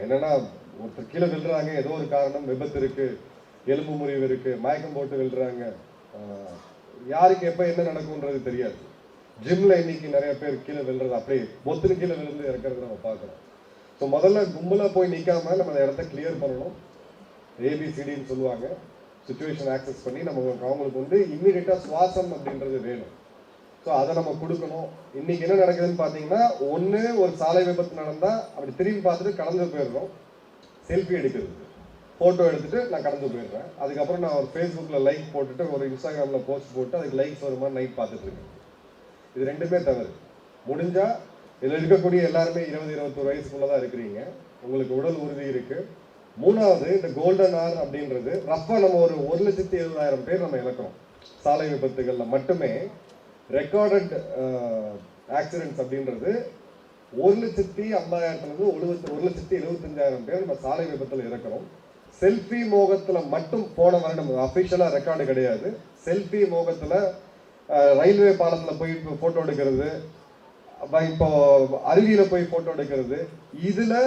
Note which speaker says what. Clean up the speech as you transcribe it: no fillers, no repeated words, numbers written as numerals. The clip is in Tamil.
Speaker 1: என்னன்னா ஒருத்தர் கீழே விழுறாங்க, ஏதோ ஒரு காரணம், விபத்து இருக்கு, எலும்பு முறிவு இருக்கு, மயக்கம் போட்டு விழுறாங்க, யாருக்கு எப்ப என்ன நடக்கும்ன்றது தெரியாது. ஜிம்ல இன்னைக்கு நிறைய பேர் கீழே விழுறது அப்படியே பொத்துன்னு கீழே விழுந்து இறக்கிறது நம்ம பார்க்குறோம். ஸோ முதல்ல கும்பலாக போய் நிற்காம நம்ம அந்த இடத்த கிளியர் பண்ணணும். ஏபிசிடின்னு சொல்லுவாங்க. சுச்சுவேஷன் ஆக்சஸ் பண்ணி நம்ம அவங்களுக்கு வந்து இம்மிடியட்டாக சுவாசம் அப்படின்றது வேணும். ஸோ அதை நம்ம கொடுக்கணும். இன்னைக்கு என்ன நடக்குதுன்னு பார்த்தீங்கன்னா, ஒன்று ஒரு சாலை விபத்து நடந்தால் அப்படி திரும்பி பார்த்துட்டு கடந்து போயிடுறோம். செல்ஃபி எடுக்கிறது, ஃபோட்டோ எடுத்துட்டு நான் கடந்து போயிடுறேன். அதுக்கப்புறம் நான் ஒரு ஃபேஸ்புக்கில் லைக் போட்டுட்டு ஒரு இன்ஸ்டாகிராமில் போஸ்ட் போட்டு அதுக்கு லைக்ஸ் வருமா நைட் பார்த்துட்டு இருக்கேன். இது ரெண்டுமே தவறு. முடிஞ்சால் இதில் இருக்கக்கூடிய எல்லாருமே 20-21 வயசுக்குள்ளே தான் இருக்கிறீங்க. உங்களுக்கு உடல் உறுதி இருக்குது. மூணாவது, இந்த கோல்டன் ஆர் அப்படின்றது ரஃபாக நம்ம ஒரு 1,70,000 பேர் நம்ம இழக்கிறோம் சாலை விபத்துகளில் மட்டுமே. ரெக்கார்டட் ஆக்சிடென்ட்ஸ் அப்படின்றது 1,50,000 1,75,000 பேர் நம்ம சாலை விபத்தில் இறக்கிறோம். செல்ஃபி மோகத்தில் மட்டும் போன வருடம் அஃபிஷியலாக ரெக்கார்டு கிடையாது. செல்ஃபி மோகத்தில் ரயில்வே பாலத்தில் போய் ஃபோட்டோ எடுக்கிறது, இப்போ அருவியில் போய் ஃபோட்டோ எடுக்கிறது, இதில்